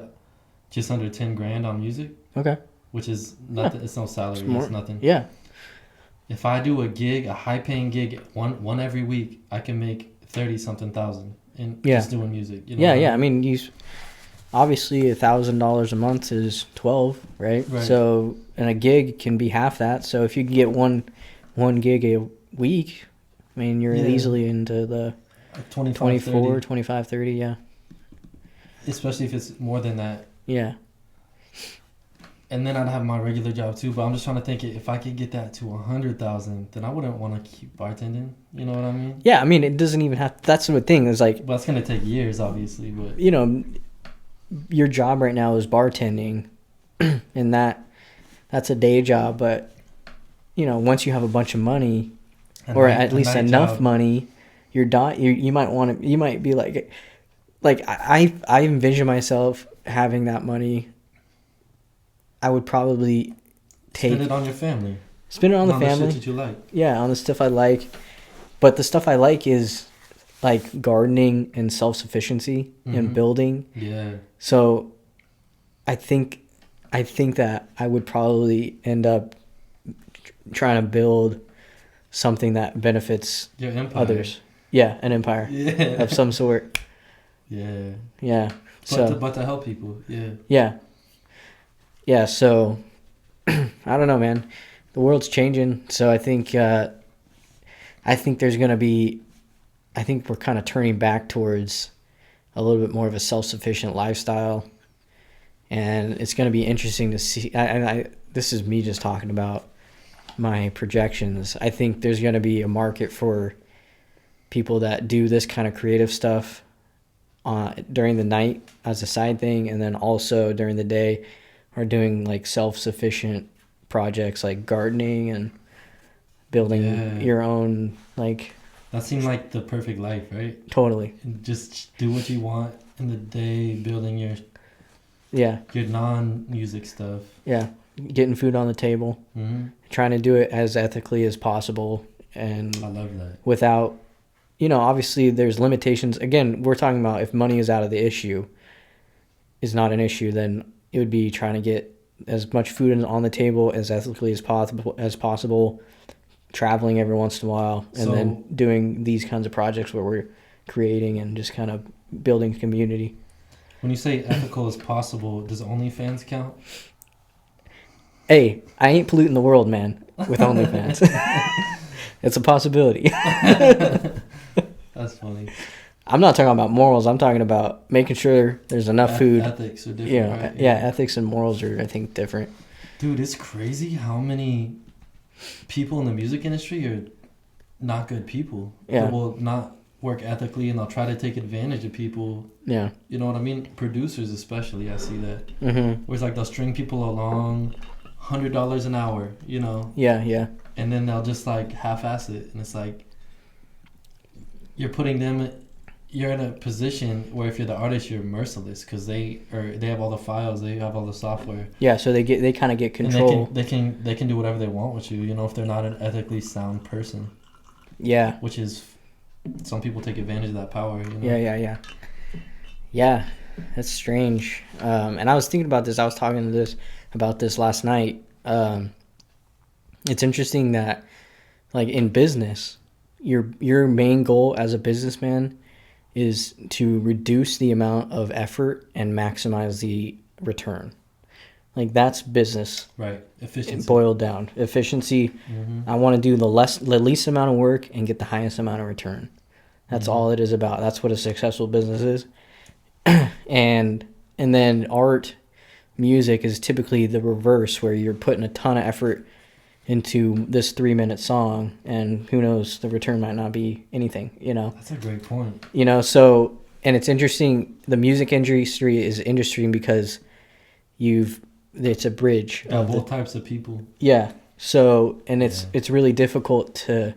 just under 10 grand on music. Okay. Which is nothing. Yeah. It's no salary. It's nothing. Yeah. If I do a high paying gig, one every week, I can make 30-something thousand in just doing music. I mean, obviously $1,000 a month is 12, right? So, and a gig can be half that. So if you can get one gig a week, I mean, you're easily into the 24, 25, 30, yeah. Especially if it's more than that. Yeah. And then I'd have my regular job too, but I'm just trying to think, if I could get that to 100,000, then I wouldn't want to keep bartending. You know what I mean? Yeah, I mean, it doesn't even have. That's the thing. It's like. Well, it's gonna take years, obviously, but. Your job right now is bartending, and that's a day job. But once you have a bunch of money, at least enough money, you might be like I envision myself having that money. I would probably spend it on your family. Spend it on the family. The shit that you like. Yeah, on the stuff I like. But the stuff I like is like gardening and self-sufficiency and building. Yeah. So I think that I would probably end up trying to build something that benefits others. Yeah, an empire of some sort. Yeah. Yeah. But to help people. Yeah. Yeah. Yeah, so I don't know, man. The world's changing, so I think there's gonna be. I think we're kind of turning back towards a little bit more of a self-sufficient lifestyle, and it's gonna be interesting to see. This is me just talking about my projections. I think there's gonna be a market for people that do this kind of creative stuff during the night as a side thing, and then also during the day. Are doing like self-sufficient projects like gardening and building your own like. That seemed like the perfect life, right? Totally. And just do what you want in the day, building your non-music stuff. Yeah, getting food on the table, trying to do it as ethically as possible, and I love that. Without, obviously there's limitations. Again, we're talking about if money is out of the issue, is not an issue, then. It would be trying to get as much food on the table as ethically as possible, traveling every once in a while, and then doing these kinds of projects where we're creating and just kind of building community. When you say ethical as possible, does OnlyFans count? Hey, I ain't polluting the world, man, with OnlyFans. It's a possibility. That's funny. I'm not talking about morals. I'm talking about making sure there's enough food. Ethics are different, You know, right? yeah, ethics and morals are, I think, different. Dude, it's crazy how many people in the music industry are not good people. Yeah. They will not work ethically, and they'll try to take advantage of people. Yeah. You know what I mean? Producers especially, I see that. Mm-hmm. Where it's like they'll string people along, $100 an hour, you know? Yeah, yeah. And then they'll just like half-ass it. And it's like, you're putting them... You're in a position where if you're the artist, you're merciless because they have all the files, they have all the software. Yeah, so they kind of get control. And they can do whatever they want with you. You know, if they're not an ethically sound person. Yeah. Which is, some people take advantage of that power. You know? Yeah. Yeah, that's strange. And I was thinking about this. I was talking about this last night. It's interesting that, like in business, your main goal as a businessman is to reduce the amount of effort and maximize the return. Like that's business. Right. Efficiency. Boiled down. Efficiency. Mm-hmm. I want to do the least amount of work and get the highest amount of return. That's all it is about. That's what a successful business is. and then art, music is typically the reverse, where you're putting a ton of effort into this 3-minute song, and who knows, the return might not be anything, you know? That's a great point. You know, so, and it's interesting, the music industry is interesting because it's a bridge. Both types of people. Yeah, so, and it's really difficult to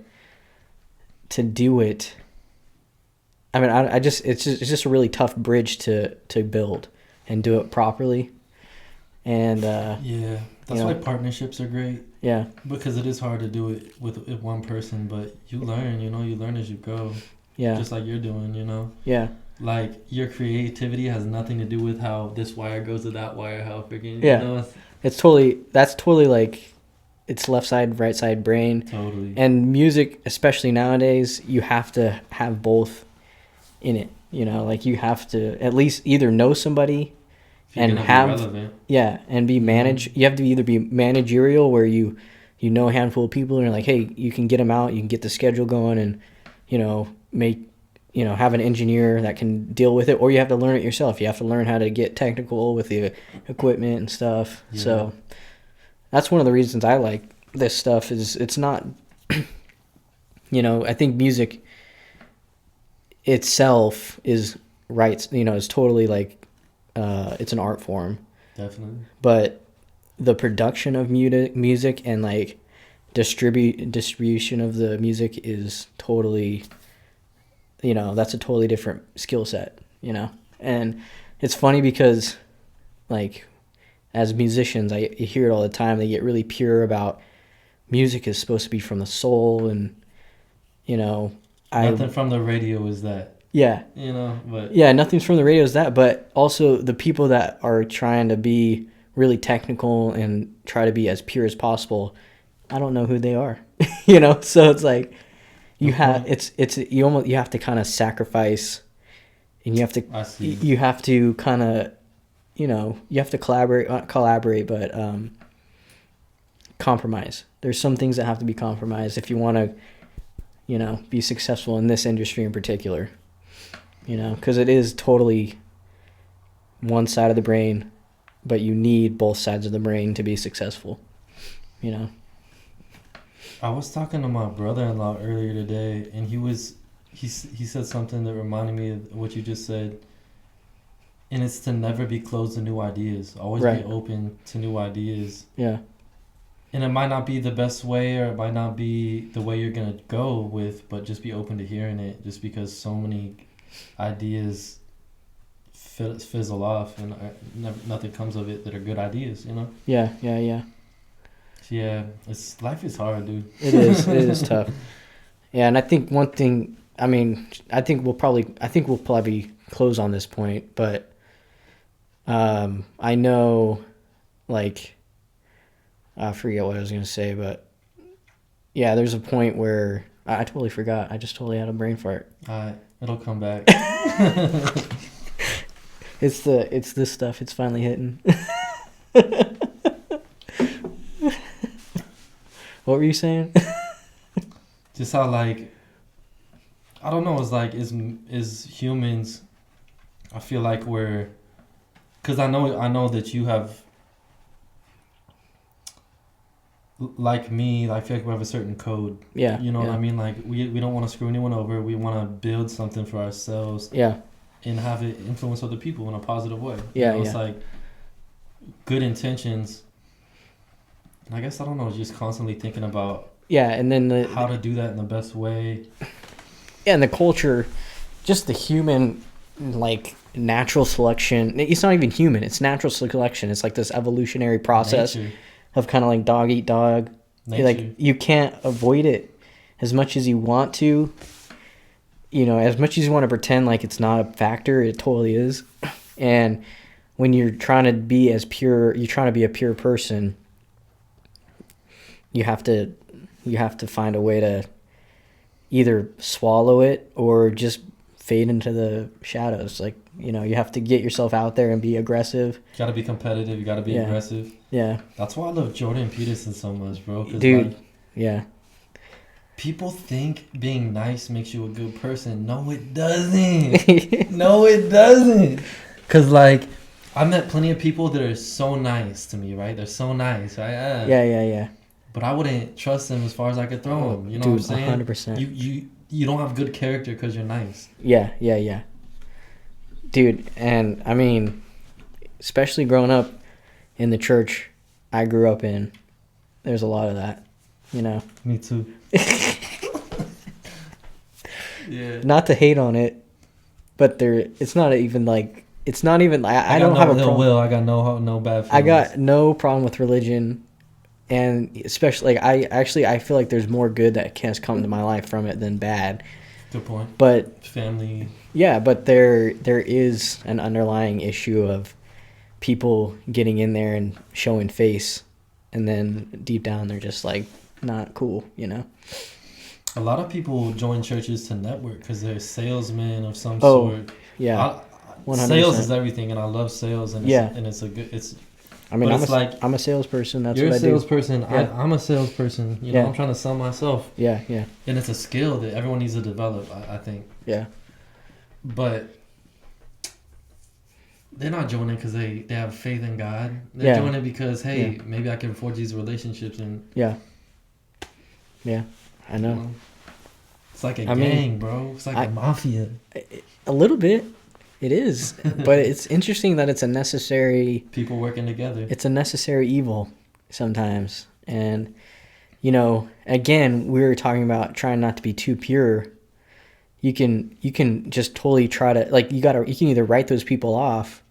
do it. I mean, it's just a really tough bridge to build and do it properly. And, yeah, that's why partnerships are great. Yeah. Because it is hard to do it with one person, but you learn as you go. Yeah. Just like you're doing, you know? Yeah. Like, your creativity has nothing to do with how this wire goes to that wire, how freaking, yeah. you know? That's totally like, it's left side, right side brain. Totally. And music, especially nowadays, you have to have both in it. You know, like you have to at least either know somebody and have, and be managed. You have to either be managerial, where you know a handful of people and you're like, hey, you can get them out, you can get the schedule going, and have an engineer that can deal with it, or you have to learn it yourself. You have to learn how to get technical with the equipment and stuff. Yeah. So that's one of the reasons I like this stuff. Is it's not, I think music itself is right. Is totally like. It's an art form. Definitely. But the production of music and like distribution of the music is totally, that's a totally different skill set, And it's funny because like as musicians, I hear it all the time. They get really pure about music is supposed to be from the soul, and nothing from the radio is that. Yeah. But... Yeah, nothing's from the radio is that, but also the people that are trying to be really technical and try to be as pure as possible, I don't know who they are. So it's like you have to kind of sacrifice, and you have to kind of you have to collaborate, but compromise. There's some things that have to be compromised if you want to be successful in this industry in particular. Because it is totally one side of the brain, but you need both sides of the brain to be successful, I was talking to my brother-in-law earlier today, and he said something that reminded me of what you just said, and it's to never be closed to new ideas. Always be open to new ideas. Yeah. And it might not be the best way, or it might not be the way you're going to go with, but just be open to hearing it, just because so many ideas fizzle off and nothing comes of it that are good ideas, Yeah. Life is hard, dude. It is tough. Yeah, and I think one thing, I think we'll probably close on this point, but I know, like, I forget what I was going to say, but yeah, there's a point where I totally forgot. I just totally had a brain fart. It'll come back. It's this stuff. It's finally hitting. What were you saying? Just how like, I don't know. It's like is humans. I feel like we're, cause I know that you have. Like me, I feel like we have a certain code. Yeah. You know what yeah. I mean? Like we don't want to screw anyone over. We want to build something for ourselves. Yeah. And have it influence other people in a positive way. Yeah, you know, yeah. It's like good intentions. And I guess I don't know, just constantly thinking about Yeah, and then how to do that in the best way. Yeah, and the culture, just the human, like, natural selection. It's not even human. It's natural selection. It's like this evolutionary process Nature. of kind of like dog eat dog. Nature. Like, you can't avoid it as much as you want to. You know, as much as you want to pretend like it's not a factor, it totally is. And when you're trying to be as pure, you're trying to be a pure person, you have to find a way to either swallow it or just fade into the shadows. Like, you know, you have to get yourself out there and be aggressive. You gotta be competitive. You gotta be aggressive. Yeah. That's why I love Jordan Peterson so much, bro. Dude, like, yeah. people think being nice makes you a good person. No, it doesn't. No, it doesn't. Because, like, I've met plenty of people that are so nice to me, right? They're so nice, right? Yeah. But I wouldn't trust them as far as I could throw them. You know Dude, what I'm saying? 100%. You don't have good character because you're nice. Yeah. Dude, and I mean, especially growing up in the church I grew up in, there's a lot of that, you know? Me too. Yeah. Not to hate on it, but it's not even like, I don't have a problem. I got no bad feelings. I got no problem with religion, and especially, like, I feel like there's more good that has come to my life from it than bad. Good point. But family. Yeah, but there is an underlying issue of people getting in there and showing face, and then deep down they're just like not cool, you know? A lot of people join churches to network because they're salesmen of some sort. Yeah. 100%. Sales is everything, and I love sales, and it's a good. I mean, I'm a salesperson. That's you're what I do. You're a salesperson. Yeah. I'm a salesperson. You know, I'm trying to sell myself. Yeah. And it's a skill that everyone needs to develop, I think. Yeah. But they're not joining because they have faith in God. They're joining because, hey, maybe I can forge these relationships and. Yeah, I know. You know, it's like a gang, bro. It's like a mafia. A little bit. It is. But it's interesting that it's a necessary... People working together. It's a necessary evil sometimes. And, you know, again, we were talking about trying not to be too pure. You can just totally try to... Like, you can either write those people off,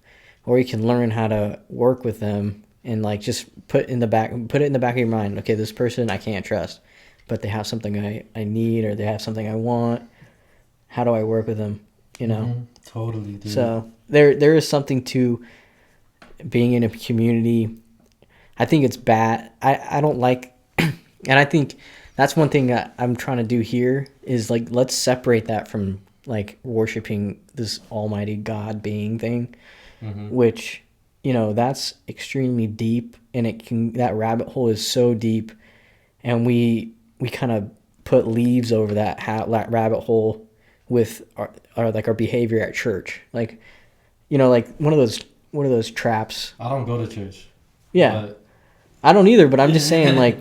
or you can learn how to work with them and, like, just put it in the back of your mind. Okay, this person I can't trust, but they have something I need, or they have something I want. How do I work with them? You know? Mm-hmm. Totally, dude. So there is something to being in a community. I think it's bad. I don't like, and I think that's one thing that I'm trying to do here is, like, let's separate that from, like, worshiping this almighty God being thing, which, you know, that's extremely deep, and that rabbit hole is so deep, and we kind of put leaves over that rabbit hole with our behavior at church. Like, you know, like one of those traps. I don't go to church. Yeah. I don't either, but I'm just saying, like,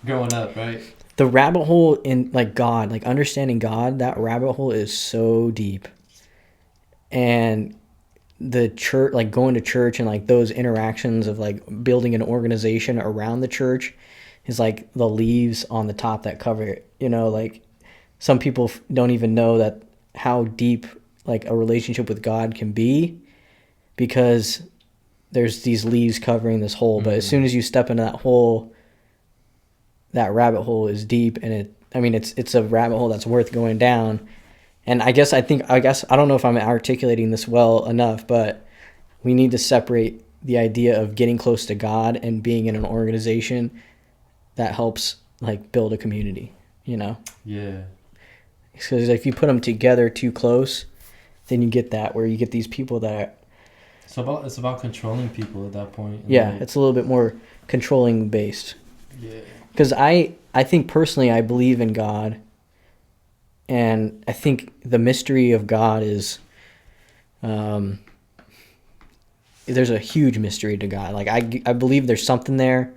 growing up, right? The rabbit hole in, like, God, like, understanding God, that rabbit hole is so deep. And the church, like, going to church and, like, those interactions of, like, building an organization around the church is like the leaves on the top that cover it. You know, like, some people don't even know that how deep, like, a relationship with God can be, because there's these leaves covering this hole. But as soon as you step into that hole, that rabbit hole is deep, and it's a rabbit hole that's worth going down. And I guess I don't know if I'm articulating this well enough, but we need to separate the idea of getting close to God and being in an organization that helps, like, build a community, you know? Yeah. Because if you put them together too close, then you get that, where you get these people that It's about controlling people at that point. Yeah, Like, it's a little bit more controlling based. yeah. Because I think personally I believe in God, and I think the mystery of God is, there's a huge mystery to God. Like I believe there's something there.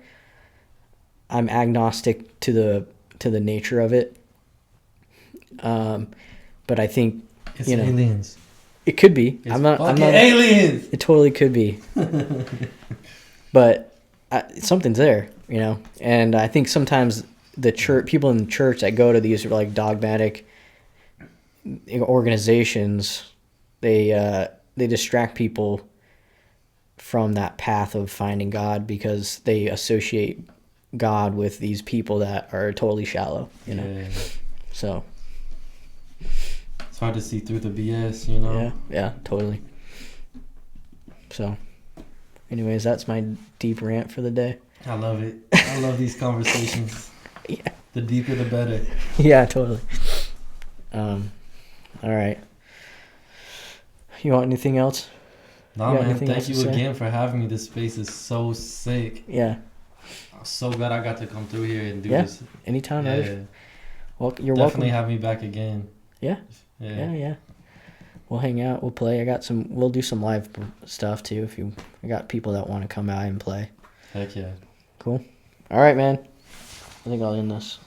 I'm agnostic to the nature of it. But I think It's you know aliens. it could be. It's I'm not aliens. It totally could be. But something's there, you know. And I think sometimes the church people in the church that go to these like dogmatic organizations, they distract people from that path of finding God because they associate God with these people that are totally shallow, you know. Yeah. So It's hard to see through the BS, you know. yeah, totally. So, anyways, that's my deep rant for the day. I love it. I love these conversations. Yeah. The deeper, the better. Yeah, totally. All right. You want anything else? Nah, You got man. anything Thank else to you say? again for having me. This space is so sick. Yeah. I'm so glad I got to come through here and do Yeah. this. Anytime. Yeah. Well, you're Definitely welcome. have me back again. Yeah. Yeah. We'll hang out. We'll play. We'll do some live stuff too. I got people that want to come out and play. Heck yeah. Cool. All right, man. I think I'll end this.